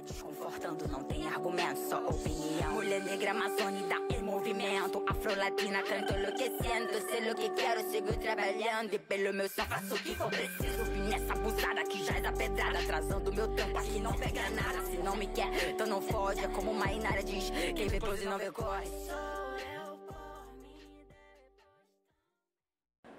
Desconfortando, não tem argumento, só opinião. Mulher negra amazônica em movimento, afro-latina canto enlouquecendo. Sei o que quero, sigo trabalhando e pelo meu som faço o que for preciso. Vim nessa abusada que já é da pedrada, atrasando meu tempo aqui não pega nada. Se não me quer, então não fode, é como uma Inara diz, quem vê pose não vê corre.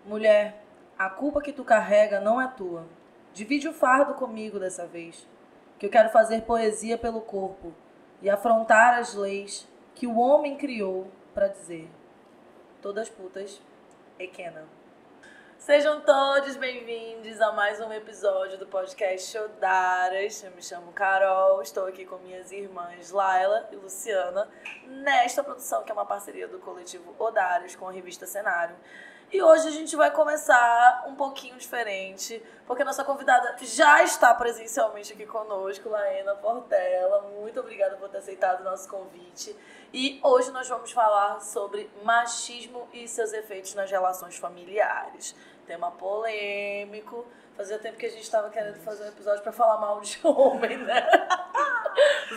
Mulher, a culpa que tu carrega não é tua. Divide o fardo comigo dessa vez. Que eu quero fazer poesia pelo corpo e afrontar as leis que o homem criou para dizer: todas putas, Ekena. Sejam todos bem-vindos a mais um episódio do podcast Odaras. Eu me chamo Carol, estou aqui com minhas irmãs Laila e Luciana nesta produção que é uma parceria do coletivo Odaras com a revista Cenário. E hoje a gente vai começar um pouquinho diferente, porque nossa convidada já está presencialmente aqui conosco, Laena Portela. Muito obrigada por ter aceitado o nosso convite. E hoje nós vamos falar sobre machismo e seus efeitos nas relações familiares. Tema polêmico. Fazia tempo que a gente estava querendo fazer um episódio para falar mal de homem, né?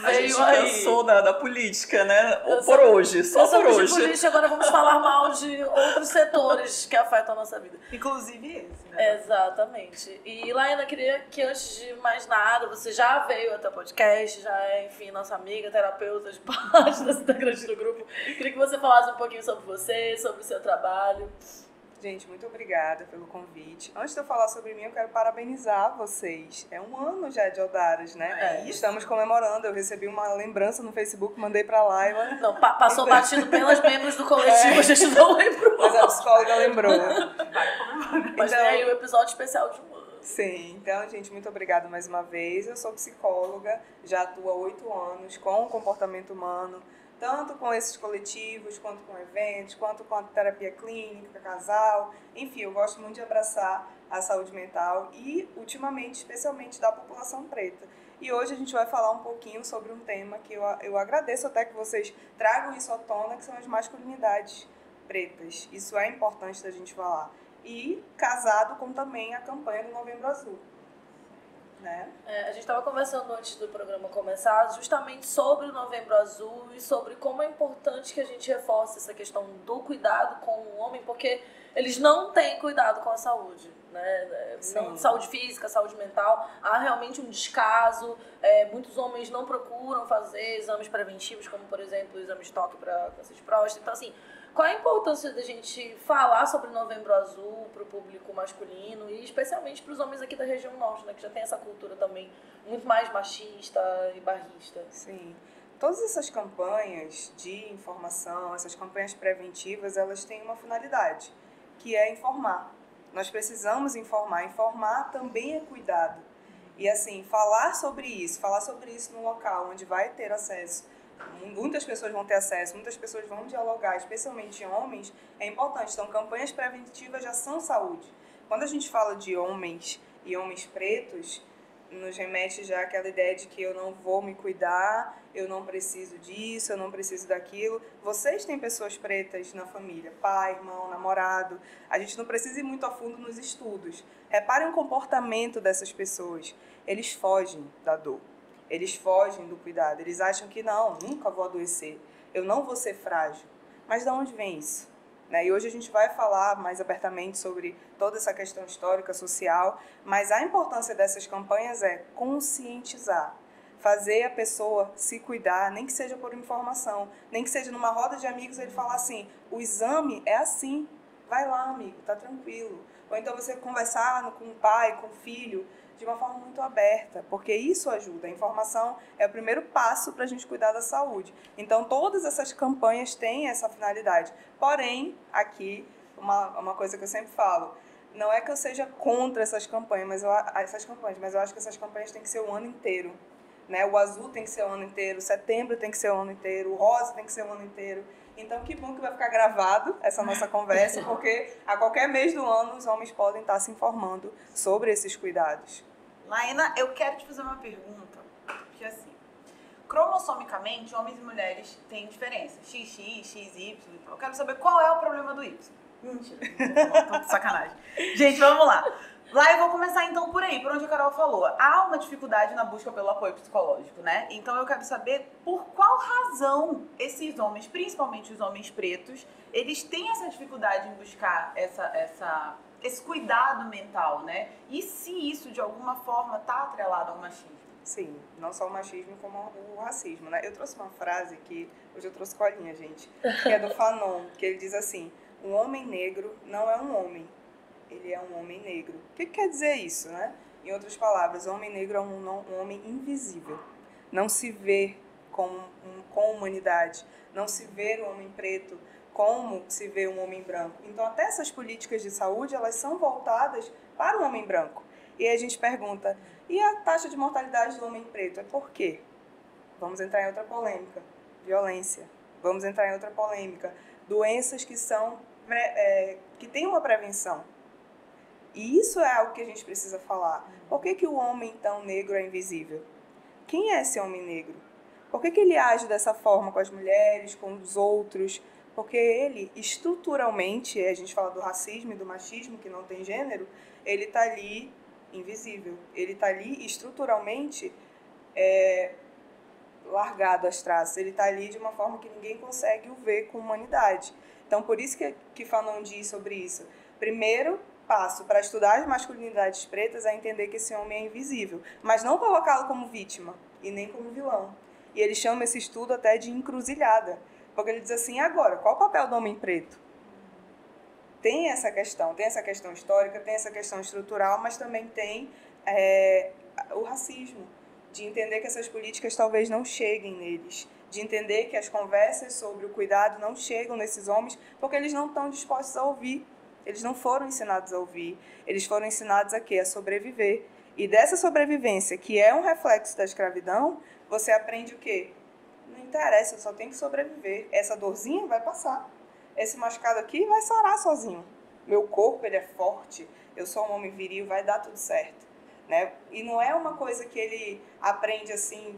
A gente cansou da política, né? Por hoje, só por hoje. De política, agora vamos falar mal de outros setores que afetam a nossa vida. Inclusive esse, né? Exatamente. E, Laena, queria que antes de mais nada, você já veio até o podcast, já é, enfim, nossa amiga, terapeuta de páginas integrante do grupo. Queria que você falasse um pouquinho sobre você, sobre o seu trabalho. Gente, muito obrigada pelo convite. Antes de eu falar sobre mim, eu quero parabenizar vocês. É um ano já de Odaras, né? Estamos comemorando. Eu recebi uma lembrança no Facebook, mandei pra Laila. Não, passou batido pelos membros do coletivo, a gente não lembrou. Mas a psicóloga lembrou. Mas então, aí o episódio especial de um ano. Sim, então, gente, muito obrigada mais uma vez. Eu sou psicóloga, já atuo há 8 anos com o comportamento humano, tanto com esses coletivos, quanto com eventos, quanto com a terapia clínica, casal. Enfim, eu gosto muito de abraçar a saúde mental e, ultimamente, especialmente da população preta. E hoje a gente vai falar um pouquinho sobre um tema que eu agradeço até que vocês tragam isso à tona, que são as masculinidades pretas. Isso é importante da gente falar. E casado com também a campanha do Novembro Azul. Né? A gente estava conversando antes do programa começar justamente sobre o Novembro Azul e sobre como é importante que a gente reforce essa questão do cuidado com o homem, porque eles não têm cuidado com a saúde, né? Não, saúde física, saúde mental, há realmente um descaso. Muitos homens não procuram fazer exames preventivos, como por exemplo o exame de toque para câncer de próstata. Então, assim, qual é a importância da gente falar sobre o Novembro Azul para o público masculino e especialmente para os homens aqui da região norte, né, que já tem essa cultura também muito mais machista e barrista? Sim. Todas essas campanhas de informação, essas campanhas preventivas, elas têm uma finalidade, que é informar. Nós precisamos informar. Informar também é cuidado. E assim, falar sobre isso num local onde vai ter acesso, muitas pessoas vão ter acesso, muitas pessoas vão dialogar, especialmente homens, é importante. Então, campanhas preventivas já são saúde. Quando a gente fala de homens e homens pretos, nos remete já àquela ideia de que eu não vou me cuidar, eu não preciso disso, eu não preciso daquilo. Vocês têm pessoas pretas na família, pai, irmão, namorado. A gente não precisa ir muito a fundo nos estudos. Reparem o comportamento dessas pessoas. Eles fogem da dor. Eles fogem do cuidado, eles acham que não, nunca vou adoecer, eu não vou ser frágil. Mas de onde vem isso? E hoje a gente vai falar mais abertamente sobre toda essa questão histórica, social, mas a importância dessas campanhas é conscientizar, fazer a pessoa se cuidar, nem que seja por informação, nem que seja numa roda de amigos ele falar assim, o exame é assim, vai lá amigo, tá tranquilo. Ou então você conversar com o pai, com o filho, de uma forma muito aberta, porque isso ajuda. A informação é o primeiro passo para a gente cuidar da saúde. Então, todas essas campanhas têm essa finalidade. Porém, aqui, uma coisa que eu sempre falo, não é que eu seja contra essas campanhas, mas eu acho que essas campanhas têm que ser o ano inteiro. Né? O azul tem que ser o ano inteiro, setembro tem que ser o ano inteiro, o rosa tem que ser o ano inteiro. Então, que bom que vai ficar gravado essa nossa conversa, porque a qualquer mês do ano os homens podem estar se informando sobre esses cuidados. Laena, eu quero te fazer uma pergunta, porque assim, cromossomicamente, homens e mulheres têm diferença, XX, XY, eu quero saber qual é o problema do Y. Mentira, não, tô de sacanagem. Gente, vamos lá. Lá eu vou começar então por aí, por onde a Carol falou. Há uma dificuldade na busca pelo apoio psicológico, né? Então eu quero saber por qual razão esses homens, principalmente os homens pretos, eles têm essa dificuldade em buscar esse cuidado mental, né? E se isso de alguma forma está atrelado ao machismo? Sim, não só o machismo como o racismo, né? Eu trouxe uma frase que hoje eu trouxe colinha, gente, que é do Fanon, que ele diz assim: um homem negro não é um homem, ele é um homem negro. O que quer dizer isso, né? Em outras palavras, o homem negro é um homem invisível. Não se vê com humanidade, não se vê o homem preto como se vê um homem branco. Então, até essas políticas de saúde, elas são voltadas para o homem branco. E aí a gente pergunta, e a taxa de mortalidade do homem preto? É por quê? Vamos entrar em outra polêmica. Violência. Vamos entrar em outra polêmica. Doenças que têm uma prevenção. E isso é algo que a gente precisa falar. Por que o homem, então, negro é invisível? Quem é esse homem negro? Por que ele age dessa forma com as mulheres, com os outros? Porque ele, estruturalmente, a gente fala do racismo e do machismo, que não tem gênero, ele está ali invisível. Ele está ali estruturalmente largado às traças. Ele está ali de uma forma que ninguém consegue o ver com humanidade. Então, por isso que Fanon diz sobre isso. Primeiro passo para estudar as masculinidades pretas é entender que esse homem é invisível, mas não colocá-lo como vítima e nem como vilão. E ele chama esse estudo até de encruzilhada, porque ele diz assim, agora, qual o papel do homem preto? Tem essa questão histórica, tem essa questão estrutural, mas também tem o racismo, de entender que essas políticas talvez não cheguem neles, de entender que as conversas sobre o cuidado não chegam nesses homens porque eles não estão dispostos a ouvir. Eles não foram ensinados a ouvir, eles foram ensinados a quê? A sobreviver. E dessa sobrevivência, que é um reflexo da escravidão, você aprende o quê? Não interessa, eu só tenho que sobreviver. Essa dorzinha vai passar. Esse machucado aqui vai sarar sozinho. Meu corpo, ele é forte, eu sou um homem viril, vai dar tudo certo. Né? E não é uma coisa que ele aprende assim,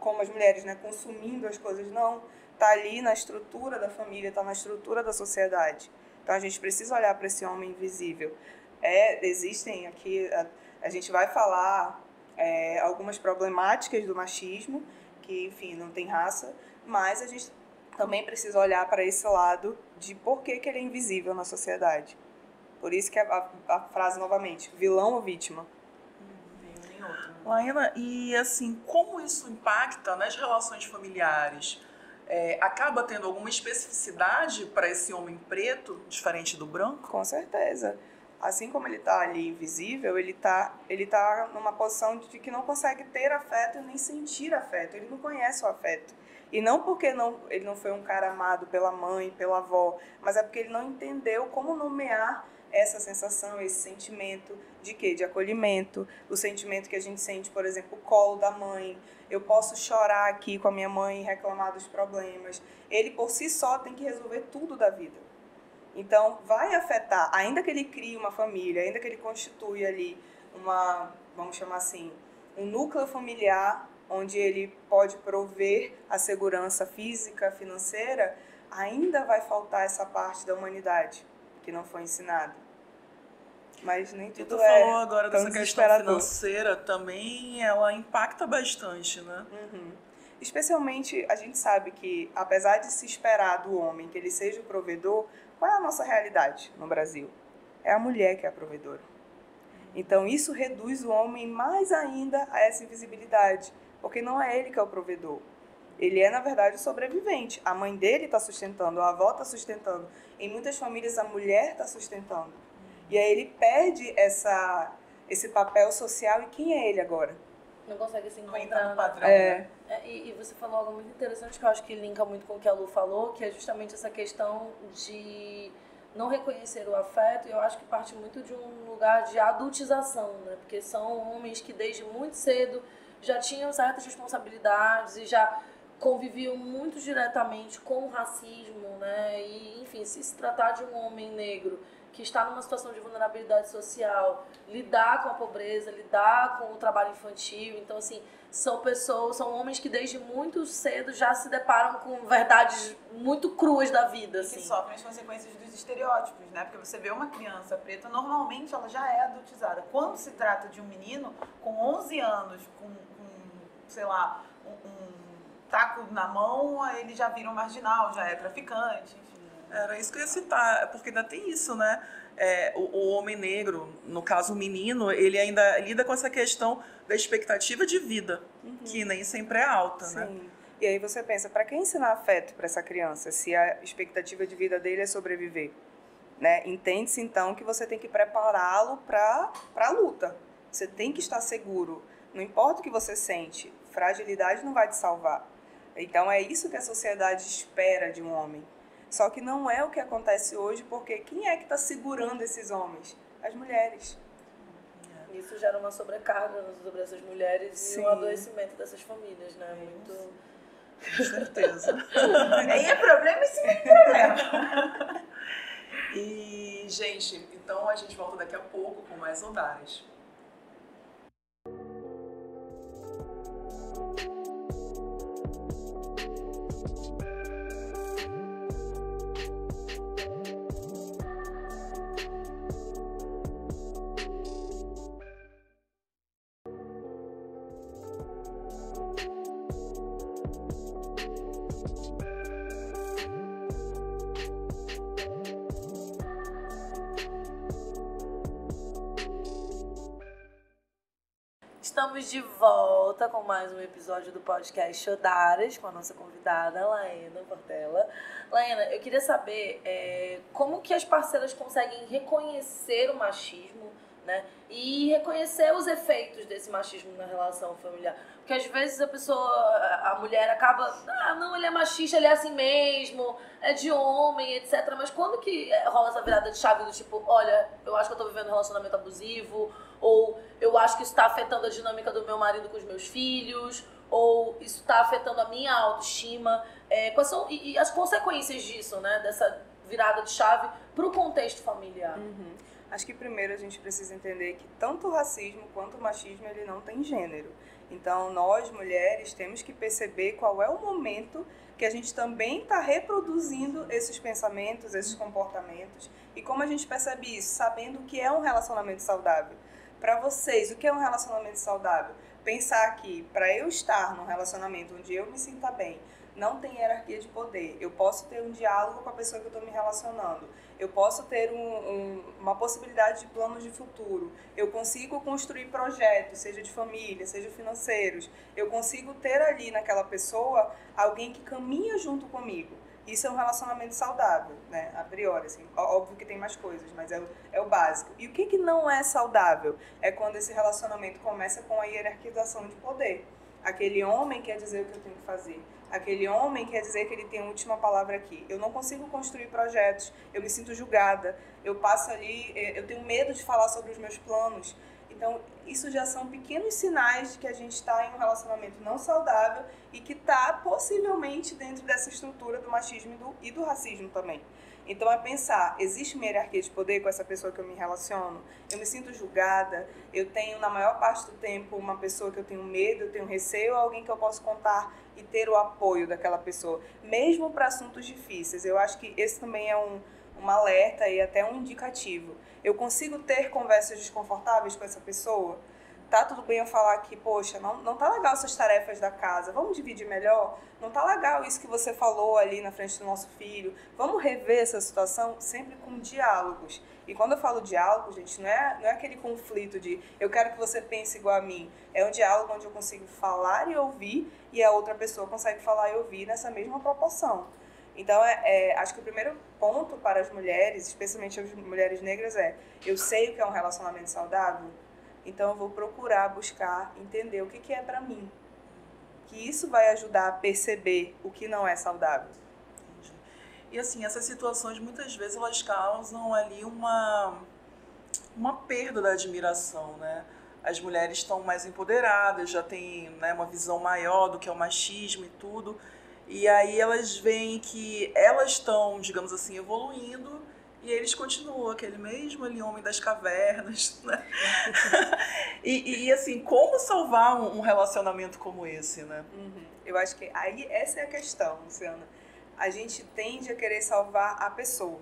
como as mulheres, né? Consumindo as coisas, não. Está ali na estrutura da família, está na estrutura da sociedade. Então, a gente precisa olhar para esse homem invisível. Existem aqui, a gente vai falar algumas problemáticas do machismo, que, enfim, não tem raça, mas a gente também precisa olhar para esse lado de por que ele é invisível na sociedade. Por isso que a frase, novamente, vilão ou vítima? Laína, e assim, como isso impacta nas relações familiares? Acaba tendo alguma especificidade para esse homem preto, diferente do branco? Com certeza. Assim como ele está ali invisível, ele tá numa posição de que não consegue ter afeto e nem sentir afeto. Ele não conhece o afeto. E não porque ele não foi um cara amado pela mãe, pela avó, mas é porque ele não entendeu como nomear essa sensação, esse sentimento de quê? De acolhimento, o sentimento que a gente sente, por exemplo, o colo da mãe. Eu posso chorar aqui com a minha mãe e reclamar dos problemas. Ele, por si só, tem que resolver tudo da vida. Então, vai afetar, ainda que ele crie uma família, ainda que ele constitui ali vamos chamar assim, um núcleo familiar, onde ele pode prover a segurança física, financeira, ainda vai faltar essa parte da humanidade que não foi ensinada. Mas nem tudo tu falou agora dessa questão desesperador. financeira também, ela impacta bastante, né? Uhum. Especialmente, a gente sabe que, apesar de se esperar do homem que ele seja o provedor, qual é a nossa realidade no Brasil? É a mulher que é a provedora. Então, isso reduz o homem mais ainda a essa invisibilidade, porque não é ele que é o provedor. Ele é, na verdade, o sobrevivente. A mãe dele está sustentando, a avó está sustentando. Em muitas famílias, a mulher está sustentando. E aí ele perde esse papel social. E quem é ele agora? Não consegue se Não entra encontrar. no padrão, né? E você falou algo muito interessante que eu acho que linka muito com o que a Lu falou, que é justamente essa questão de não reconhecer o afeto. E eu acho que parte muito de um lugar de adultização, né? Porque são homens que desde muito cedo já tinham certas responsabilidades e já conviviam muito diretamente com o racismo, né? E, enfim, se tratar de um homem negro que está numa situação de vulnerabilidade social, lidar com a pobreza, lidar com o trabalho infantil, então, assim, são homens que desde muito cedo já se deparam com verdades muito cruas da vida, assim. Que sofrem as consequências dos estereótipos, né? Porque você vê uma criança preta, normalmente ela já é adultizada. Quando se trata de um menino com 11 anos, com sei lá, um taco na mão, ele já vira um marginal, já é traficante, enfim. Era isso que eu ia citar, porque ainda tem isso, né? O homem negro, no caso o menino, ele ainda lida com essa questão da expectativa de vida, que nem sempre é alta, Sim. né? E aí você pensa, para que ensinar afeto para essa criança, se a expectativa de vida dele é sobreviver? Né? Entende-se, então, que você tem que prepará-lo para a luta. Você tem que estar seguro. Não importa o que você sente, fragilidade não vai te salvar. Então, é isso que a sociedade espera de um homem. Só que não é o que acontece hoje, porque quem é que está segurando esses homens? As mulheres. Isso gera uma sobrecarga sobre essas mulheres. Sim. E um adoecimento dessas famílias, né? Muito... Com certeza. Aí é problema em cima de problema. E, gente, então a gente volta daqui a pouco com mais Oldares. Estamos de volta com mais um episódio do podcast Oldares, com a nossa convidada, Laena Portela. Laena, eu queria saber como que as parceiras conseguem reconhecer o machismo, né? E reconhecer os efeitos desse machismo na relação familiar. Porque às vezes a mulher acaba, não, ele é machista, ele é assim mesmo, é de homem, etc. Mas quando que rola essa virada de chave do tipo, olha, eu acho que eu tô vivendo um relacionamento abusivo, ou eu acho que isso está afetando a dinâmica do meu marido com os meus filhos, ou isso está afetando a minha autoestima. Quais são e as consequências disso, né? Dessa virada de chave para o contexto familiar? Acho que primeiro a gente precisa entender que tanto o racismo quanto o machismo ele não tem gênero. Então nós, mulheres, temos que perceber qual é o momento que a gente também está reproduzindo esses pensamentos, esses comportamentos. E como a gente percebe isso? Sabendo o que é um relacionamento saudável. Para vocês, o que é um relacionamento saudável? Pensar que para eu estar num relacionamento onde eu me sinta bem, não tem hierarquia de poder. Eu posso ter um diálogo com a pessoa que eu estou me relacionando. Eu posso ter uma possibilidade de planos de futuro. Eu consigo construir projetos, seja de família, seja financeiros. Eu consigo ter ali naquela pessoa alguém que caminha junto comigo. Isso é um relacionamento saudável, né? A priori, assim. Óbvio que tem mais coisas, mas é o básico. E o que não é saudável? É quando esse relacionamento começa com a hierarquização de poder. Aquele homem quer dizer o que eu tenho que fazer. Aquele homem quer dizer que ele tem a última palavra aqui. Eu não consigo construir projetos, eu me sinto julgada, eu passo ali, eu tenho medo de falar sobre os meus planos. Então, isso já são pequenos sinais de que a gente está em um relacionamento não saudável e que está possivelmente dentro dessa estrutura do machismo e do racismo também. Então, é pensar, existe uma hierarquia de poder com essa pessoa que eu me relaciono? Eu me sinto julgada? Eu tenho, na maior parte do tempo, uma pessoa que eu tenho medo, eu tenho receio, ou alguém que eu posso contar e ter o apoio daquela pessoa? Mesmo para assuntos difíceis. Eu acho que esse também é um alerta e até um indicativo. Eu consigo ter conversas desconfortáveis com essa pessoa? Tá tudo bem eu falar que, poxa, não tá legal essas tarefas da casa, vamos dividir melhor? Não tá legal isso que você falou ali na frente do nosso filho? Vamos rever essa situação sempre com diálogos. E quando eu falo diálogo, gente, não é aquele conflito de eu quero que você pense igual a mim. É um diálogo onde eu consigo falar e ouvir e a outra pessoa consegue falar e ouvir nessa mesma proporção. Então, acho que o primeiro ponto para as mulheres, especialmente as mulheres negras, eu sei o que é um relacionamento saudável, então eu vou procurar, buscar, entender o que é para mim. Que isso vai ajudar a perceber o que não é saudável. Entendi. E assim, essas situações muitas vezes elas causam ali uma perda da admiração, né? as mulheres estão mais empoderadas, já têm, né, uma visão maior do que é o machismo e tudo. E aí elas veem que elas estão, digamos assim, evoluindo e eles continuam aquele mesmo ali homem das cavernas, né? e assim, como salvar um relacionamento como esse, né? Eu acho que aí essa é a questão, Luciana. A gente tende a querer salvar a pessoa,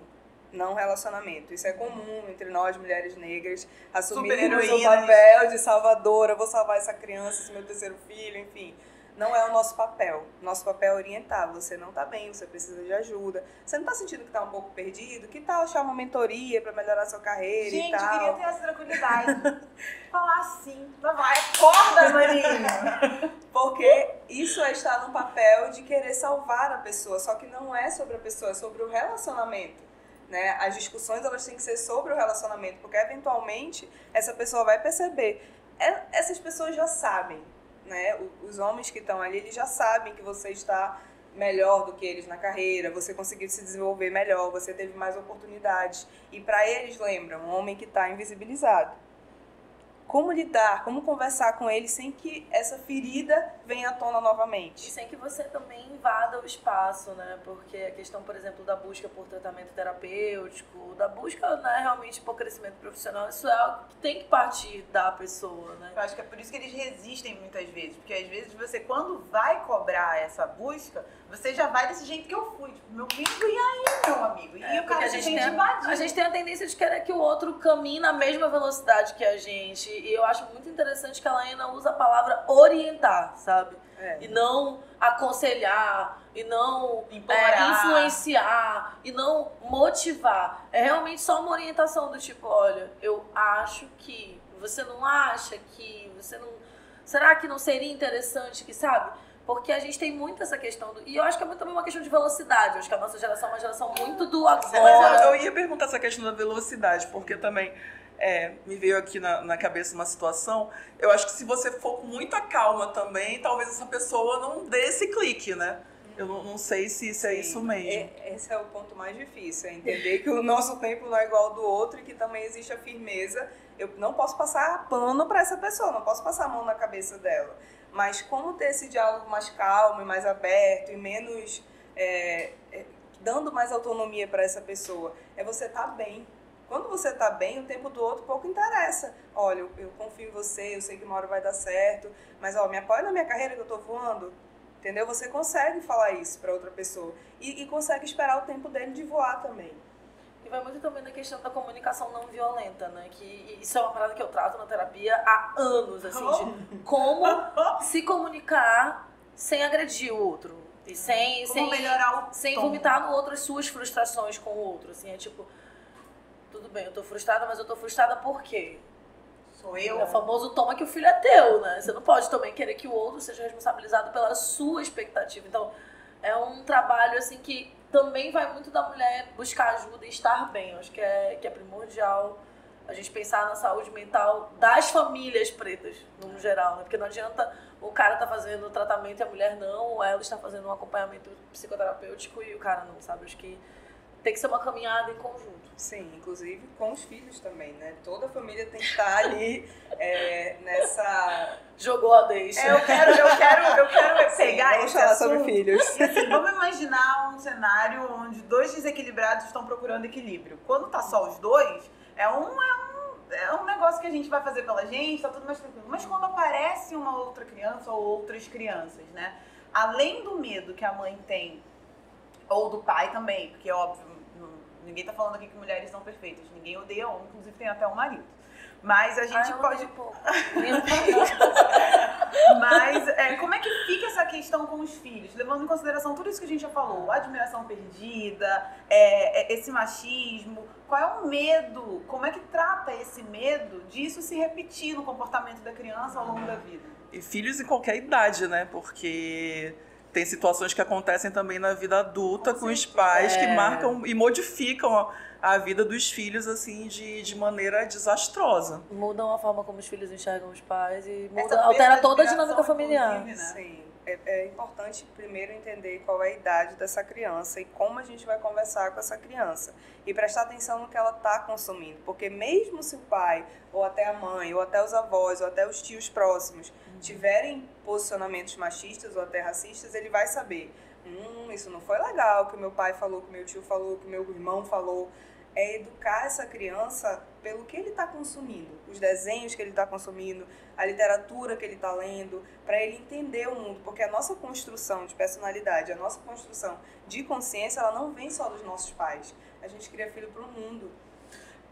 não o relacionamento. Isso é comum entre nós, mulheres negras, assumirmos o papel de salvadora, vou salvar essa criança, esse meu terceiro filho, enfim. Não é o nosso papel. Nosso papel é orientar. Você não está bem, você precisa de ajuda. Você não está sentindo que está um pouco perdido? Que tal achar uma mentoria para melhorar a sua carreira e tal? Gente, eu queria ter essa tranquilidade. Falar assim, vai, acorda, maninho. Porque isso é estar no papel de querer salvar a pessoa. Só que não é sobre a pessoa, é sobre o relacionamento. Né? As discussões elas têm que ser sobre o relacionamento, porque eventualmente essa pessoa vai perceber. Essas pessoas já sabem. Né? Os homens que estão ali, eles já sabem que você está melhor do que eles na carreira, você conseguiu se desenvolver melhor, você teve mais oportunidades. E para eles, lembra, um homem que está invisibilizado. Como lidar, como conversar com ele sem que essa ferida venha à tona novamente. E sem que você também invada o espaço, né? Porque a questão, por exemplo, da busca por tratamento terapêutico, da busca, né, realmente por crescimento profissional, isso é algo que tem que partir da pessoa, né? Eu acho que é por isso que eles resistem muitas vezes, porque às vezes você, quando vai cobrar essa busca, você já vai desse jeito que eu fui, tipo, meu amigo, e aí, meu amigo? E o cara se sente invadido. A gente tem a tendência de querer que o outro caminhe na mesma velocidade que a gente. E eu acho muito interessante que a Laena usa a palavra orientar, sabe? E não aconselhar, e não influenciar, e não motivar. É realmente só uma orientação do tipo, olha, eu acho que, você não acha que, você não... Será que não seria interessante que, sabe? Porque a gente tem muito essa questão, e eu acho que é muito também uma questão de velocidade. Eu acho que a nossa geração é uma geração muito do agora. Mas eu ia perguntar essa questão da velocidade, porque também me veio aqui na cabeça uma situação. Eu acho que se você for com muita calma também, talvez essa pessoa não dê esse clique, né? Eu não sei se isso é isso mesmo. Esse é o ponto mais difícil, é entender que o nosso tempo não é igual ao do outro e que também existe a firmeza. Eu não posso passar pano para essa pessoa, não posso passar a mão na cabeça dela. Mas como ter esse diálogo mais calmo e mais aberto e menos... dando mais autonomia para essa pessoa, é você estar bem. Quando você está bem, o tempo do outro pouco interessa. Olha, eu confio em você, eu sei que uma hora vai dar certo, mas me apoia na minha carreira que eu estou voando. Entendeu? Você consegue falar isso para outra pessoa e consegue esperar o tempo dele de voar também. E vai muito também na questão da comunicação não violenta, né? Que isso é uma parada que eu trato na terapia há anos, assim, de como se comunicar sem agredir o outro. E sem melhorar o sem tom. vomitar no outro as suas frustrações com o outro. Assim, é tipo, tudo bem, eu tô frustrada, mas eu tô frustrada por quê? Sou eu. É o famoso toma que o filho é teu, né? Você não pode também querer que o outro seja responsabilizado pela sua expectativa. Então, é um trabalho, assim, que também vai muito da mulher buscar ajuda e estar bem. Eu acho que é primordial a gente pensar na saúde mental das famílias pretas, no geral, né? Porque não adianta o cara tá fazendo tratamento e a mulher não, ou ela está fazendo um acompanhamento psicoterapêutico e o cara não, sabe? Acho que tem que ser uma caminhada em conjunto. Sim, inclusive com os filhos também, né? Toda a família tem que estar ali nessa... Jogou a deixa. Eu quero pegar vamos esse falar assunto. sobre filhos. E assim, vamos imaginar um cenário onde dois desequilibrados estão procurando equilíbrio. Quando tá só os dois, é um negócio que a gente vai fazer pela gente, tá tudo mais tranquilo. Mas quando aparece uma outra criança ou outras crianças, né? Além do medo que a mãe tem, ou do pai também, porque óbvio, ninguém tá falando aqui que mulheres são perfeitas, ninguém odeia homem, inclusive tem até um marido. Mas a gente pode... Mas como é que fica essa questão com os filhos? Levando em consideração tudo isso que a gente já falou, a admiração perdida, esse machismo, qual é o medo? Como é que trata esse medo disso se repetir no comportamento da criança ao longo da vida? E filhos em qualquer idade, né? Porque tem situações que acontecem também na vida adulta com os pais que marcam e modificam a vida dos filhos, assim, de maneira desastrosa. Mudam a forma como os filhos enxergam os pais e altera toda a dinâmica familiar. Sim. é importante primeiro entender qual é a idade dessa criança e como a gente vai conversar com essa criança. E prestar atenção no que ela está consumindo. Porque mesmo se o pai, ou até a mãe, ou até os avós, ou até os tios próximos tiverem posicionamentos machistas ou até racistas, ele vai saber, isso não foi legal, que o meu pai falou, que o meu tio falou, que o meu irmão falou. É educar essa criança pelo que ele está consumindo, os desenhos que ele está consumindo, a literatura que ele está lendo, para ele entender o mundo, porque a nossa construção de personalidade, a nossa construção de consciência, ela não vem só dos nossos pais. A gente cria filho para o mundo.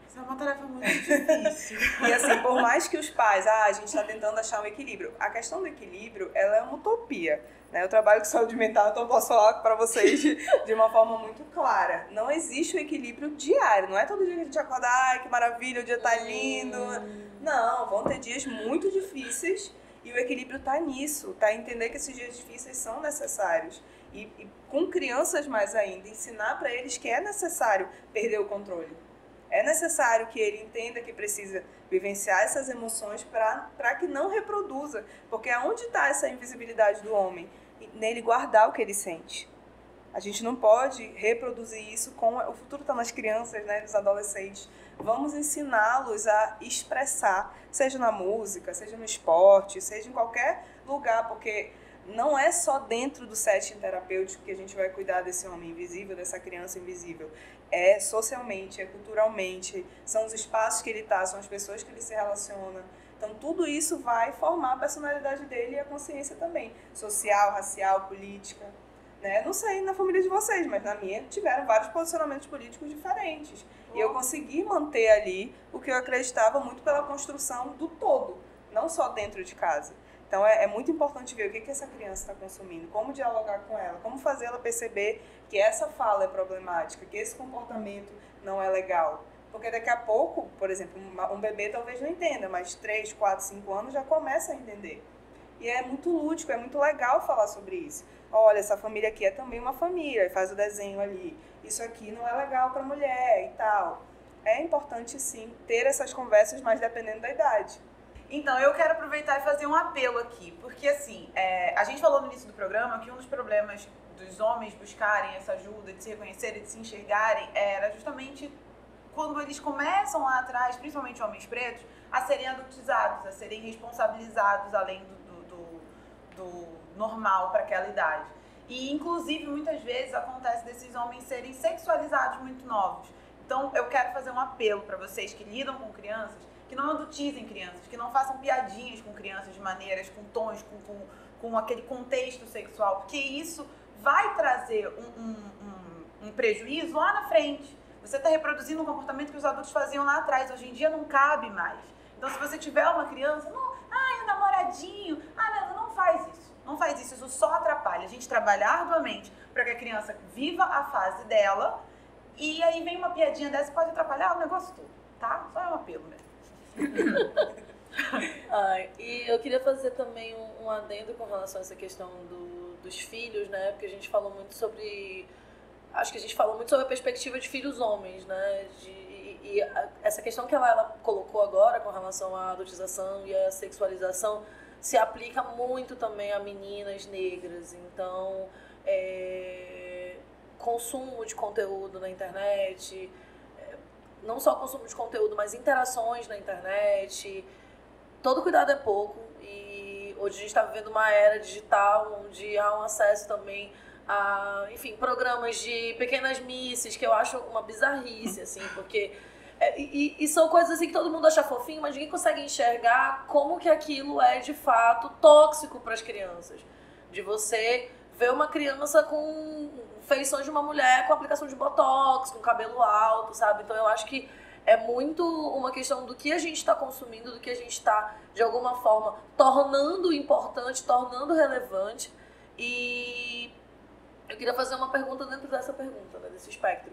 Isso é uma tarefa muito difícil. E assim, por mais que os pais, a gente está tentando achar um equilíbrio. A questão do equilíbrio, ela é uma utopia. Eu trabalho com saúde mental, então eu posso falar para vocês de uma forma muito clara. Não existe o equilíbrio diário. Não é todo dia que a gente acorda, ai, que maravilha, o dia tá lindo. Não, vão ter dias muito difíceis e o equilíbrio tá nisso. Tá? Entender que esses dias difíceis são necessários. E com crianças mais ainda, ensinar para eles que é necessário perder o controle. É necessário que ele entenda que precisa vivenciar essas emoções para que não reproduza. Porque aonde está essa invisibilidade do homem? Nele guardar o que ele sente. A gente não pode reproduzir isso com... O futuro está nas crianças, né, nos adolescentes. Vamos ensiná-los a expressar, seja na música, seja no esporte, seja em qualquer lugar, porque não é só dentro do setting terapêutico que a gente vai cuidar desse homem invisível, dessa criança invisível. É socialmente, é culturalmente, são os espaços que ele está, são as pessoas que ele se relaciona. Então, tudo isso vai formar a personalidade dele e a consciência também. Social, racial, política. Né? Não sei na família de vocês, mas na minha tiveram vários posicionamentos políticos diferentes. E eu consegui manter ali o que eu acreditava muito pela construção do todo, não só dentro de casa. Então, é muito importante ver o que essa criança está consumindo, como dialogar com ela, como fazer ela perceber que essa fala é problemática, que esse comportamento não é legal. Porque daqui a pouco, por exemplo, um bebê talvez não entenda, mas 3, 4, 5 anos já começa a entender. E é muito lúdico, é muito legal falar sobre isso. Olha, essa família aqui é também uma família, faz o desenho ali. Isso aqui não é legal para a mulher e tal. É importante, sim, ter essas conversas, mas dependendo da idade. Então, eu quero aproveitar e fazer um apelo aqui, porque assim, a gente falou no início do programa que um dos problemas dos homens buscarem essa ajuda, de se reconhecerem, de se enxergarem, era justamente quando eles começam lá atrás, principalmente homens pretos, a serem adultizados, a serem responsabilizados além do normal para aquela idade. E, inclusive, muitas vezes acontece desses homens serem sexualizados muito novos. Então, eu quero fazer um apelo para vocês que lidam com crianças, que não adultizem crianças, que não façam piadinhas com crianças de maneiras, com tons, com aquele contexto sexual, porque isso vai trazer um prejuízo lá na frente. Você está reproduzindo um comportamento que os adultos faziam lá atrás, hoje em dia não cabe mais. Então, se você tiver uma criança, um namoradinho, não faz isso. Não faz isso, isso só atrapalha. A gente trabalha arduamente para que a criança viva a fase dela, e aí vem uma piadinha dessa e pode atrapalhar o negócio todo, tá? Só é um apelo mesmo. E eu queria fazer também um adendo com relação a essa questão dos filhos, né? Porque a gente falou muito sobre... Acho que a gente falou muito sobre a perspectiva de filhos homens, né? E essa questão que ela colocou agora com relação à adultização e à sexualização se aplica muito também a meninas negras. Então, consumo de conteúdo na internet... Não só consumo de conteúdo, mas interações na internet. Todo cuidado é pouco. E hoje a gente está vivendo uma era digital onde há um acesso também a, enfim, programas de pequenas misses, que eu acho uma bizarrice, assim, porque... E são coisas assim que todo mundo acha fofinho, mas ninguém consegue enxergar como que aquilo é, de fato, tóxico para as crianças. De você ver uma criança com feições de uma mulher com aplicação de botox, com cabelo alto, sabe? Então eu acho que é muito uma questão do que a gente está consumindo, do que a gente está, de alguma forma, tornando importante, tornando relevante. E eu queria fazer uma pergunta dentro dessa pergunta, né, desse espectro.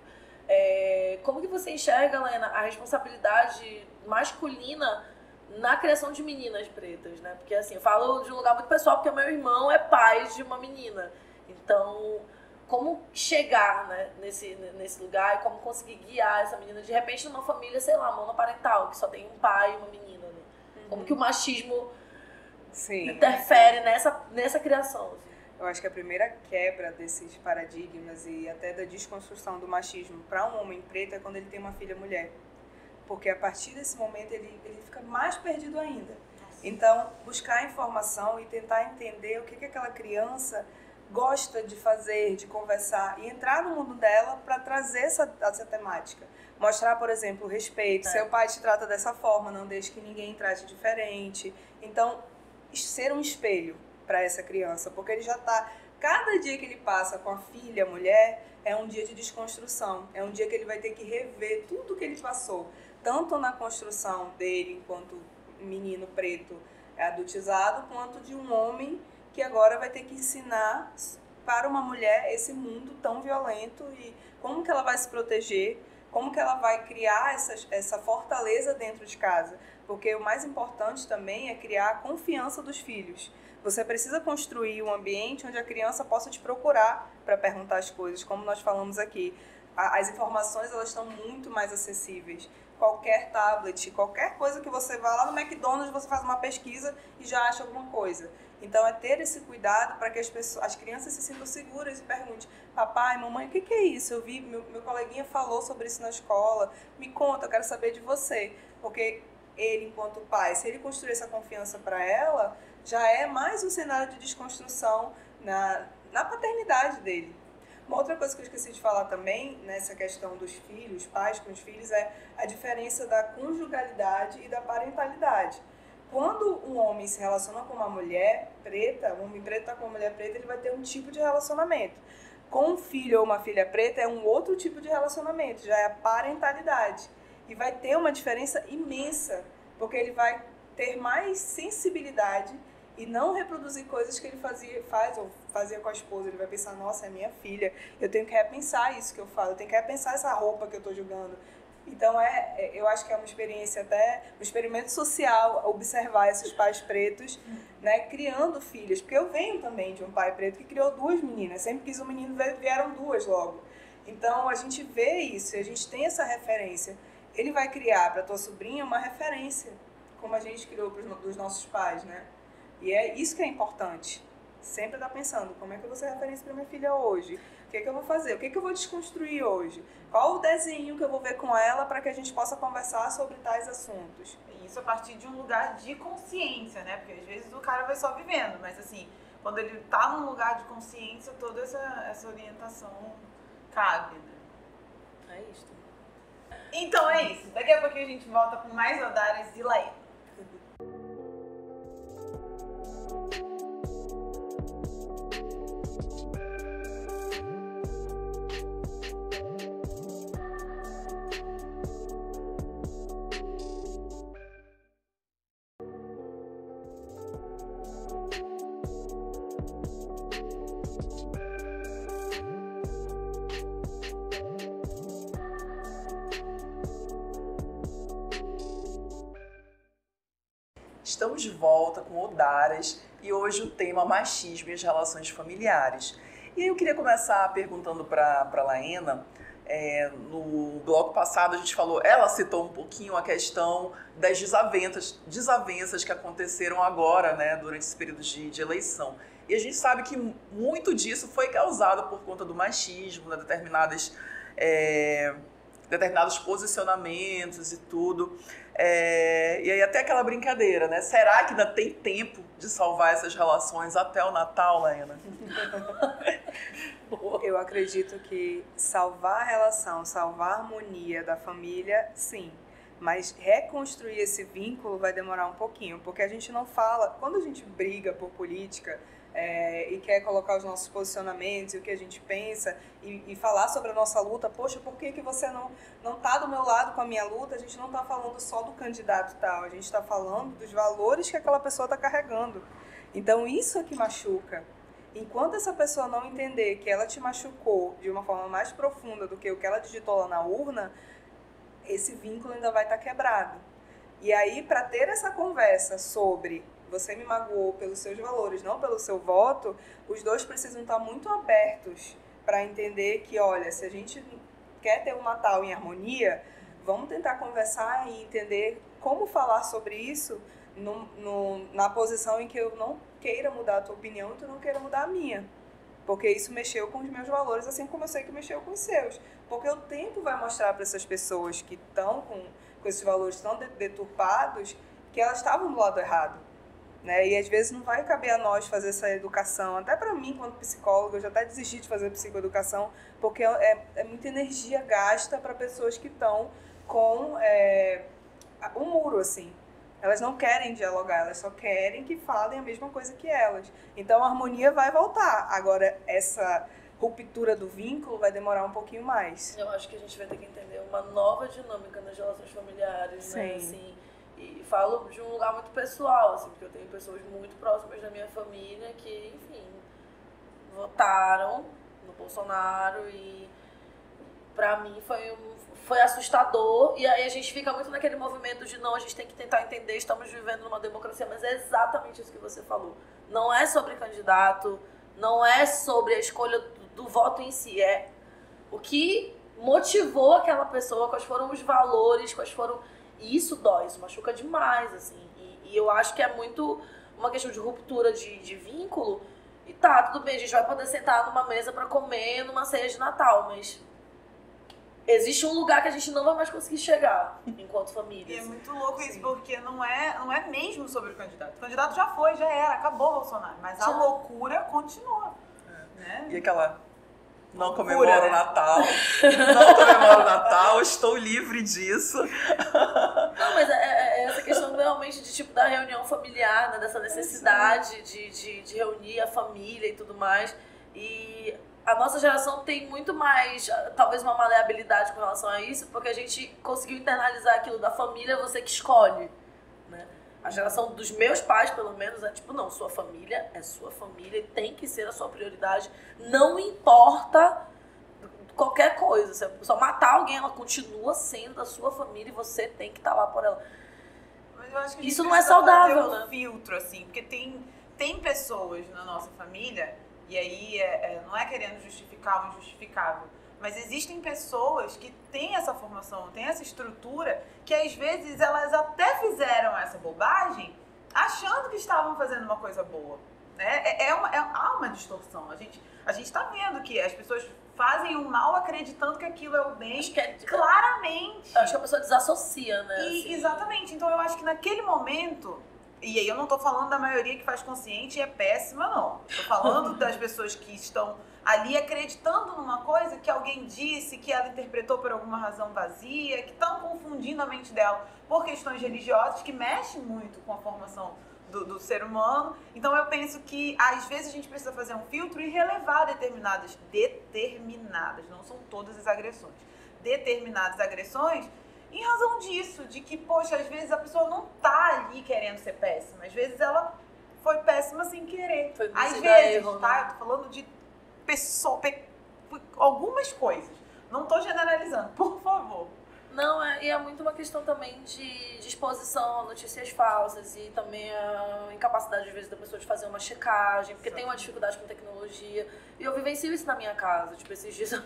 Como que você enxerga, Lena, a responsabilidade masculina na criação de meninas pretas, né? Porque assim, eu falo de um lugar muito pessoal, porque meu irmão é pai de uma menina. Então, como chegar, né, nesse lugar e como conseguir guiar essa menina, de repente, numa família, sei lá, monoparental, que só tem um pai e uma menina, né? Como que o machismo Sim. interfere nessa criação? Eu acho que a primeira quebra desses paradigmas e até da desconstrução do machismo para um homem preto é quando ele tem uma filha mulher. Porque a partir desse momento ele fica mais perdido ainda. Então, buscar informação e tentar entender o que aquela criança gosta de fazer, de conversar e entrar no mundo dela para trazer essa temática. Mostrar, por exemplo, o respeito. Seu pai te trata dessa forma, não deixe que ninguém trate diferente. Então, ser um espelho para essa criança, porque ele já está... Cada dia que ele passa com a filha, a mulher, é um dia de desconstrução. É um dia que ele vai ter que rever tudo que ele passou. Tanto na construção dele enquanto menino preto adultizado, quanto de um homem que agora vai ter que ensinar para uma mulher esse mundo tão violento e como que ela vai se proteger, como que ela vai criar essa fortaleza dentro de casa. Porque o mais importante também é criar a confiança dos filhos. Você precisa construir um ambiente onde a criança possa te procurar para perguntar as coisas, como nós falamos aqui. As informações elas estão muito mais acessíveis. Qualquer tablet, qualquer coisa que você vá lá no McDonald's, você faz uma pesquisa e já acha alguma coisa. Então, é ter esse cuidado para que as crianças se sintam seguras e perguntem: papai, mamãe, o que é isso? Eu vi, meu coleguinha falou sobre isso na escola, me conta, eu quero saber de você. Porque ele, enquanto pai, se ele construir essa confiança para ela, já é mais um cenário de desconstrução na paternidade dele. Uma outra coisa que eu esqueci de falar também, nessa questão dos filhos, pais com os filhos, é a diferença da conjugalidade e da parentalidade. Quando um homem se relaciona com uma mulher preta, um homem preto está com uma mulher preta, ele vai ter um tipo de relacionamento. Com um filho ou uma filha preta é um outro tipo de relacionamento, já é a parentalidade. E vai ter uma diferença imensa, porque ele vai ter mais sensibilidade e não reproduzir coisas que ele fazia com a esposa. Ele vai pensar: nossa, é minha filha, eu tenho que repensar isso que eu falo, eu tenho que repensar essa roupa que eu estou julgando. Então, eu acho que é uma experiência até, um experimento social, observar esses pais pretos, né, criando filhas. Porque eu venho também de um pai preto que criou 2 meninas, sempre quis um menino, vieram 2 logo. Então, a gente vê isso, a gente tem essa referência. Ele vai criar para tua sobrinha uma referência, como a gente criou dos nossos pais, né? E é isso que é importante. Sempre estar pensando: como é que eu vou ser referência para minha filha hoje? O que é que eu vou fazer? O que é que eu vou desconstruir hoje? Qual o desenho que eu vou ver com ela para que a gente possa conversar sobre tais assuntos? Isso a partir de um lugar de consciência, né? Porque às vezes o cara vai só vivendo, mas assim, quando ele tá num lugar de consciência, toda essa orientação cabe, né? É isso. Então é isso. Daqui a pouquinho a gente volta com mais Odares e Laína. Estamos de volta com Odaras e hoje o tema machismo e as relações familiares. E aí eu queria começar perguntando para a Laena, no bloco passado a gente falou, ela citou um pouquinho a questão das desavenças que aconteceram agora, né, durante esse período de eleição. E a gente sabe que muito disso foi causado por conta do machismo, né, determinados posicionamentos e tudo. E aí até aquela brincadeira, né? Será que ainda tem tempo de salvar essas relações até o Natal, Laena? Eu acredito que salvar a relação, salvar a harmonia da família, sim. Mas reconstruir esse vínculo vai demorar um pouquinho, porque a gente não fala... Quando a gente briga por política... e quer colocar os nossos posicionamentos e o que a gente pensa e falar sobre a nossa luta, poxa, por que você não tá do meu lado com a minha luta? A gente não tá falando só do candidato tal, a gente tá falando dos valores que aquela pessoa tá carregando. Então isso é que machuca. Enquanto essa pessoa não entender que ela te machucou de uma forma mais profunda do que o que ela digitou lá na urna, esse vínculo ainda vai estar quebrado. E aí, para ter essa conversa sobre... você me magoou pelos seus valores, não pelo seu voto, os dois precisam estar muito abertos para entender que, olha, se a gente quer ter um Natal em harmonia, vamos tentar conversar e entender como falar sobre isso na posição em que eu não queira mudar a tua opinião e tu não queira mudar a minha. Porque isso mexeu com os meus valores, assim como eu sei que mexeu com os seus. Porque o tempo vai mostrar para essas pessoas que estão com esses valores tão deturpados que elas estavam do lado errado. Né? E às vezes não vai caber a nós fazer essa educação. Até para mim, quando psicóloga, eu já até desisti de fazer psicoeducação, porque é muita energia gasta para pessoas que estão com um muro, assim. Elas não querem dialogar, elas só querem que falem a mesma coisa que elas. Então a harmonia vai voltar. Agora, essa ruptura do vínculo vai demorar um pouquinho mais. Eu acho que a gente vai ter que entender uma nova dinâmica nas relações familiares, Sim. né? Assim, e falo de um lugar muito pessoal, assim, porque eu tenho pessoas muito próximas da minha família que, enfim, votaram no Bolsonaro e pra mim foi assustador. E aí a gente fica muito naquele movimento de não, a gente tem que tentar entender, estamos vivendo numa democracia, mas é exatamente isso que você falou. Não é sobre candidato, não é sobre a escolha do voto em si, é o que motivou aquela pessoa, quais foram os valores, quais foram... E isso dói, isso machuca demais, assim. E eu acho que é muito uma questão de ruptura de vínculo. E tá, tudo bem, a gente vai poder sentar numa mesa pra comer numa ceia de Natal, mas existe um lugar que a gente não vai mais conseguir chegar enquanto família. E é muito louco isso, porque não é mesmo sobre o candidato. O candidato já foi, já era, acabou o Bolsonaro. Mas a loucura continua. Né? E aquela... Não Loucura, comemoro né? o Natal. Não comemoro o Natal, estou livre disso. Não, mas é essa questão realmente de tipo da reunião familiar, né? Dessa necessidade de reunir a família e tudo mais. E a nossa geração tem muito mais, talvez, uma maleabilidade com relação a isso, porque a gente conseguiu internalizar aquilo da família, você que escolhe, né? A geração dos meus pais, pelo menos, é tipo, não, sua família é sua família e tem que ser a sua prioridade. Não importa qualquer coisa. Se a pessoa matar alguém, ela continua sendo a sua família e você tem que estar lá por ela. Mas eu acho que Isso não é saudável, fazer um né? filtro, assim, porque tem pessoas na nossa família, e aí não é querendo justificar o injustificável, mas existem pessoas que têm essa formação, têm essa estrutura, que às vezes elas até fizeram essa bobagem achando que estavam fazendo uma coisa boa. Né? Há uma distorção. A gente tá vendo que as pessoas fazem o mal acreditando que aquilo é o bem, Acho que claramente. Acho que a pessoa desassocia, né? E, exatamente. Então eu acho que naquele momento, e aí eu não tô falando da maioria que faz consciente e é péssima, não. Tô falando das pessoas que estão ali acreditando numa coisa que alguém disse, que ela interpretou por alguma razão vazia, que estão confundindo a mente dela por questões religiosas, que mexem muito com a formação do ser humano. Então eu penso que às vezes a gente precisa fazer um filtro e relevar determinadas, não são todas as agressões, determinadas agressões em razão disso, de que, poxa, às vezes a pessoa não tá ali querendo ser péssima, às vezes ela foi péssima sem querer. Às vezes, erro, tá? né? Eu tô falando de algumas coisas. Não tô generalizando, por favor. Não, e é muito uma questão também de exposição a notícias falsas e também a incapacidade, às vezes, da pessoa de fazer uma checagem, porque tem uma dificuldade com tecnologia. E eu vivencio isso na minha casa. Tipo, esses dias,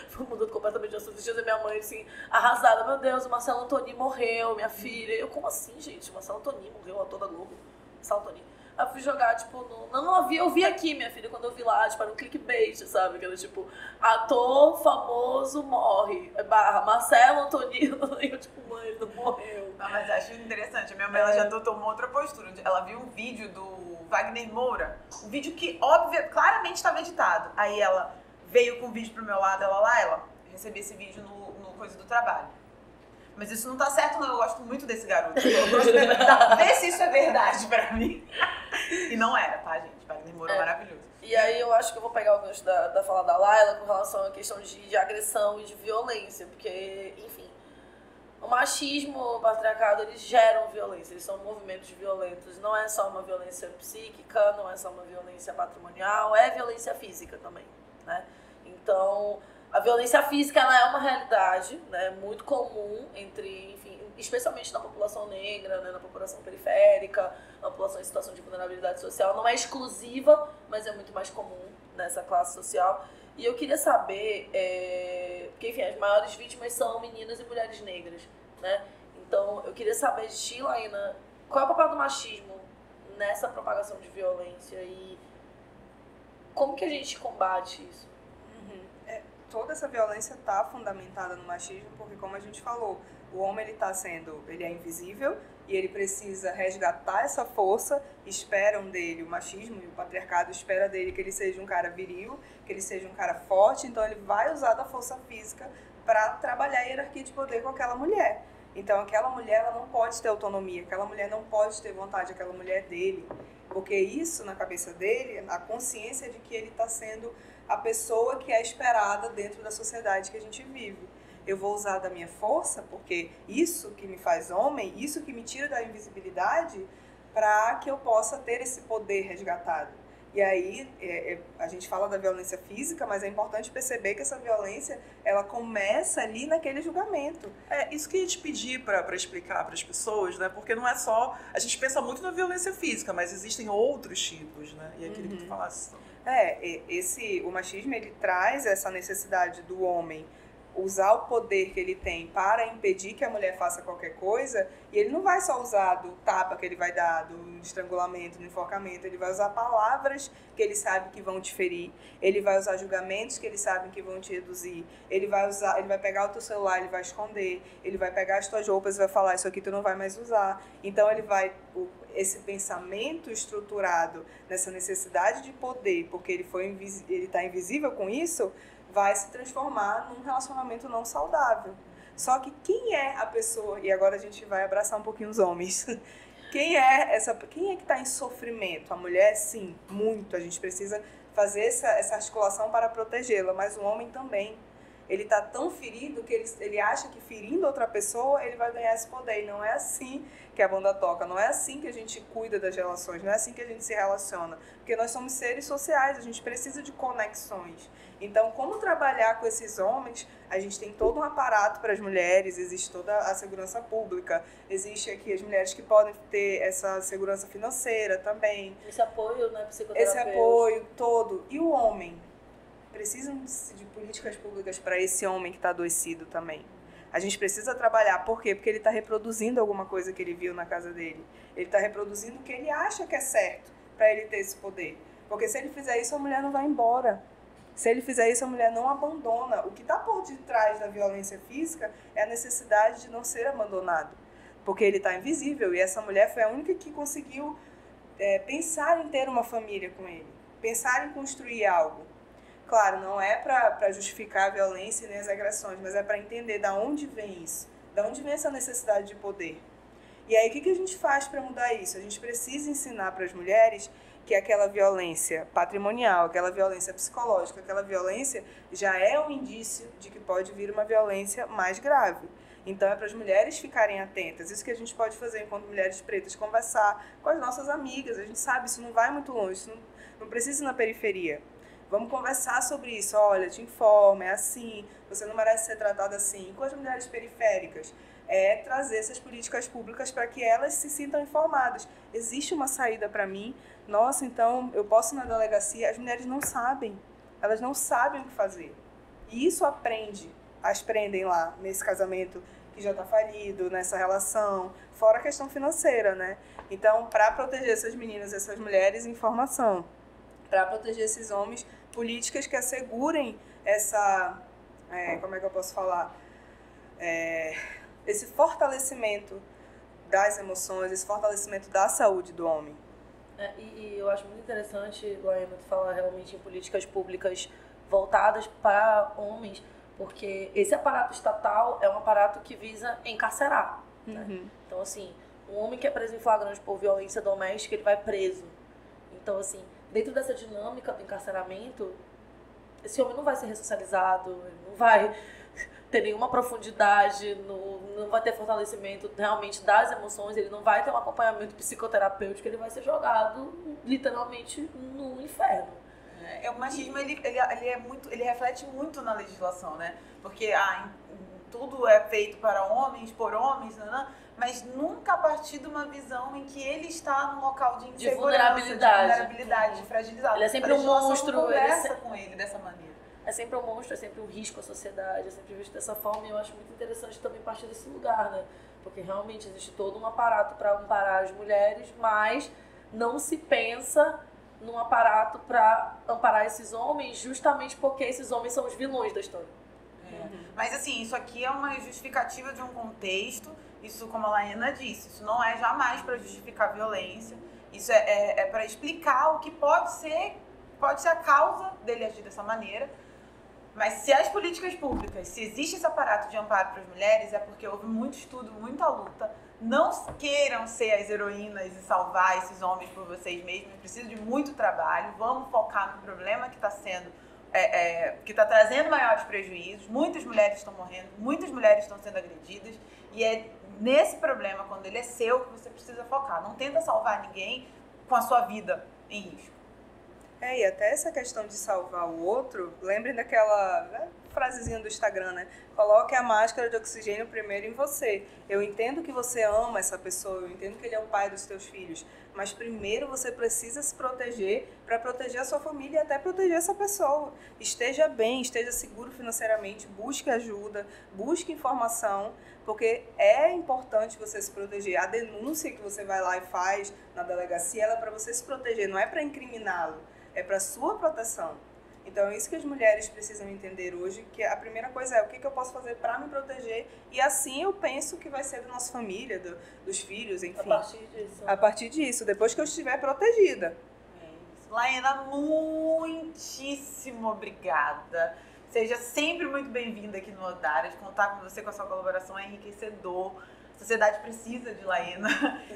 foi mudando completamente de assunto. Esses dias a minha mãe, assim, arrasada. Meu Deus, o Marcelo Antoni morreu, minha filha. Eu, como assim, gente? O Marcelo Antoni morreu, o ator da Globo. Marcelo Antoni. Aí eu fui jogar, tipo, eu vi aqui, minha filha, quando eu vi lá, tipo, era um clickbait, sabe? Aquela, tipo, ator famoso morre, / Marcelo Antonino, e eu, tipo, mãe, ele não morreu. Não, mas acho interessante, a minha mãe ela já adotou uma outra postura, ela viu um vídeo do Wagner Moura, um vídeo que, claramente estava editado, aí ela veio com o vídeo pro meu lado, ela recebi esse vídeo no coisa do trabalho. Mas isso não tá certo, não. Eu gosto muito desse garoto. Eu gosto de ver se isso é verdade pra mim. E não era, tá, gente? Wagner Moura é maravilhoso. E aí eu acho que eu vou pegar o gancho da fala da Laila com relação à questão de agressão e de violência. Porque, enfim, o machismo, o patriarcado, eles geram violência. Eles são movimentos violentos. Não é só uma violência psíquica, não é só uma violência patrimonial, é violência física também, né? Então, a violência física, ela é uma realidade, né, muito comum entre, enfim, especialmente na população negra, né, na população periférica, na população em situação de vulnerabilidade social. Não é exclusiva, mas é muito mais comum nessa classe social. E eu queria saber, porque, enfim, as maiores vítimas são meninas e mulheres negras, né? Então, eu queria saber de ti, Laína, qual é o papel do machismo nessa propagação de violência e como que a gente combate isso? Toda essa violência está fundamentada no machismo, porque como a gente falou, o homem ele é invisível e ele precisa resgatar essa força, esperam dele, o machismo e o patriarcado espera dele que ele seja um cara viril, que ele seja um cara forte, então ele vai usar da força física para trabalhar a hierarquia de poder com aquela mulher. Então aquela mulher ela não pode ter autonomia, aquela mulher não pode ter vontade, aquela mulher é dele, porque isso na cabeça dele, a consciência de que ele está sendo a pessoa que é esperada dentro da sociedade que a gente vive. Eu vou usar da minha força, porque isso que me faz homem, isso que me tira da invisibilidade, para que eu possa ter esse poder resgatado. E aí, a gente fala da violência física, mas é importante perceber que essa violência, ela começa ali naquele julgamento. Isso que eu ia te pedir para explicar para as pessoas, né? Porque não é só... A gente pensa muito na violência física, mas existem outros tipos, né? E eu queria que tu falasse. O machismo, ele traz essa necessidade do homem usar o poder que ele tem para impedir que a mulher faça qualquer coisa, e ele não vai só usar do tapa que ele vai dar, do estrangulamento, do enforcamento, ele vai usar palavras que ele sabe que vão te ferir, ele vai usar julgamentos que ele sabe que vão te reduzir, ele vai pegar o teu celular, ele vai esconder, ele vai pegar as tuas roupas e vai falar, isso aqui tu não vai mais usar. Então esse pensamento estruturado nessa necessidade de poder, porque ele está invisível com isso, vai se transformar num relacionamento não saudável. Só que quem é a pessoa, e agora a gente vai abraçar um pouquinho os homens, quem é que está em sofrimento? A mulher, sim, muito, a gente precisa fazer essa articulação para protegê-la, mas o homem também. Ele está tão ferido que ele acha que ferindo outra pessoa ele vai ganhar esse poder. E não é assim que a banda toca, não é assim que a gente cuida das relações, não é assim que a gente se relaciona. Porque nós somos seres sociais, a gente precisa de conexões. Então, como trabalhar com esses homens? A gente tem todo um aparato para as mulheres, existe toda a segurança pública, existe aqui as mulheres que podem ter essa segurança financeira também. Esse apoio, né, psicoterapeuta. Esse apoio todo. E o homem? Precisam de políticas públicas para esse homem que está adoecido também. A gente precisa trabalhar. Por quê? Porque ele está reproduzindo alguma coisa que ele viu na casa dele. Ele está reproduzindo o que ele acha que é certo para ele ter esse poder. Porque se ele fizer isso, a mulher não vai embora. Se ele fizer isso, a mulher não abandona. O que está por detrás da violência física é a necessidade de não ser abandonado. Porque ele está invisível. E essa mulher foi a única que conseguiu pensar em ter uma família com ele. Pensar em construir algo. Claro, não é para justificar a violência nem as agressões, mas é para entender de onde vem isso, de onde vem essa necessidade de poder. E aí, o que a gente faz para mudar isso? A gente precisa ensinar para as mulheres que aquela violência patrimonial, aquela violência psicológica, aquela violência já é um indício de que pode vir uma violência mais grave. Então, é para as mulheres ficarem atentas. Isso que a gente pode fazer enquanto mulheres pretas, conversar com as nossas amigas. A gente sabe, isso não vai muito longe, isso não precisa ir na periferia. Vamos conversar sobre isso. Olha, te informo, é assim, você não merece ser tratada assim. Com as mulheres periféricas, trazer essas políticas públicas para que elas se sintam informadas. Existe uma saída para mim? Nossa, então eu posso ir na delegacia? As mulheres não sabem. Elas não sabem o que fazer. E isso as prendem lá, nesse casamento que já está falido, nessa relação, fora a questão financeira, né? Então, para proteger essas meninas, essas mulheres, informação. Para proteger esses homens, políticas que assegurem como é que eu posso falar? Esse fortalecimento das emoções, esse fortalecimento da saúde do homem. E eu acho muito interessante, Laema, tu falar realmente em políticas públicas voltadas para homens, porque esse aparato estatal é um aparato que visa encarcerar. Né? Então, assim, um homem que é preso em flagrante por violência doméstica, ele vai preso. Então, assim, dentro dessa dinâmica do encarceramento, esse homem não vai ser ressocializado, ele não vai ter nenhuma profundidade, não vai ter fortalecimento realmente das emoções, ele não vai ter um acompanhamento psicoterapêutico, ele vai ser jogado literalmente no inferno. O machismo ele reflete muito na legislação, né? Porque tudo é feito para homens, por homens, mas nunca a partir de uma visão em que ele está num local de insegurança, de vulnerabilidade, de fragilidade. Ele é sempre um monstro. Não conversa com ele dessa maneira. É sempre um monstro, é sempre um risco à sociedade, é sempre visto dessa forma, e eu acho muito interessante também partir desse lugar, né? Porque realmente existe todo um aparato para amparar as mulheres, mas não se pensa num aparato para amparar esses homens, justamente porque esses homens são os vilões da história. Mas assim, isso aqui é uma justificativa de um contexto, isso, como a Laena disse, isso não é jamais para justificar violência, isso é para explicar o que pode ser a causa dele agir dessa maneira. Mas se as políticas públicas, se existe esse aparato de amparo para as mulheres, é porque houve muito estudo, muita luta. Não queiram ser as heroínas e salvar esses homens por vocês mesmos, precisa de muito trabalho. Vamos focar no problema que está sendo, que está trazendo maiores prejuízos. Muitas mulheres estão morrendo, muitas mulheres estão sendo agredidas. E é nesse problema, quando ele é seu, que você precisa focar. Não tenta salvar ninguém com a sua vida em risco. E até essa questão de salvar o outro, lembrem daquela frasezinha do Instagram, né? Coloque a máscara de oxigênio primeiro em você. Eu entendo que você ama essa pessoa, eu entendo que ele é o pai dos teus filhos, mas primeiro você precisa se proteger para proteger a sua família e até proteger essa pessoa. Esteja bem, esteja seguro financeiramente, busque ajuda, busque informação, porque é importante você se proteger. A denúncia que você vai lá e faz na delegacia, ela é para você se proteger, não é para incriminá-lo. É para sua proteção. Então é isso que as mulheres precisam entender hoje, que a primeira coisa é o que eu posso fazer para me proteger, e assim eu penso que vai ser da nossa família, dos filhos, enfim. A partir disso, depois que eu estiver protegida. Laena, muitíssimo obrigada. Seja sempre muito bem-vinda aqui no Odaras. Contar com você, com a sua colaboração é enriquecedor. A sociedade precisa de Laena.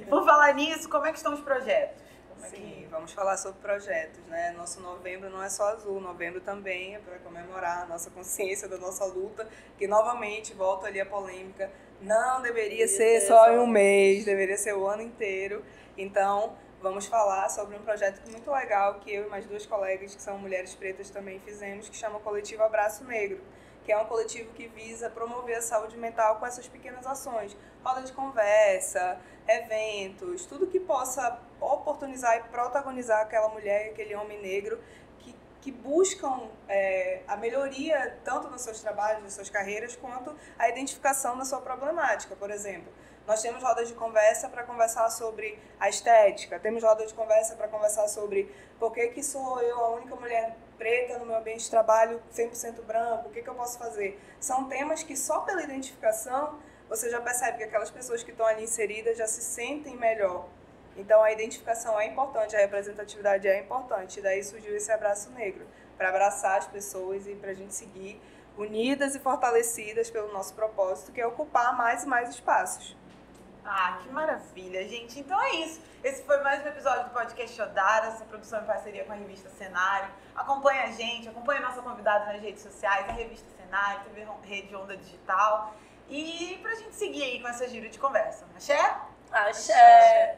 Por falar nisso, como é que estão os projetos? Sim, vamos falar sobre projetos, né? Nosso novembro não é só azul, novembro também é para comemorar a nossa consciência da nossa luta, que novamente, volta ali a polêmica, não deveria ser só em um mês, deveria ser o ano inteiro. Então, vamos falar sobre um projeto muito legal que eu e mais 2 colegas, que são mulheres pretas, também fizemos, que chama Coletivo Abraço Negro, que é um coletivo que visa promover a saúde mental com essas pequenas ações, roda de conversa, eventos, tudo que possa oportunizar e protagonizar aquela mulher e aquele homem negro que buscam a melhoria tanto nos seus trabalhos, nas suas carreiras, quanto a identificação da sua problemática. Por exemplo, nós temos rodas de conversa para conversar sobre a estética, temos rodas de conversa para conversar sobre por que sou eu a única mulher preta no meu ambiente de trabalho 100% branco, o que eu posso fazer? São temas que só pela identificação você já percebe que aquelas pessoas que estão ali inseridas já se sentem melhor. Então a identificação é importante, a representatividade é importante. E daí surgiu esse abraço negro, para abraçar as pessoas e para a gente seguir unidas e fortalecidas pelo nosso propósito, que é ocupar mais e mais espaços. Ah, que maravilha, gente. Então é isso. Esse foi mais um episódio do podcast Odaras, essa produção em parceria com a revista Cenário. Acompanhe a gente, acompanhe a nossa convidada nas redes sociais, a revista Cenário, TV Rede Onda Digital. E pra gente seguir aí com essa giro de conversa. Axé? Axé!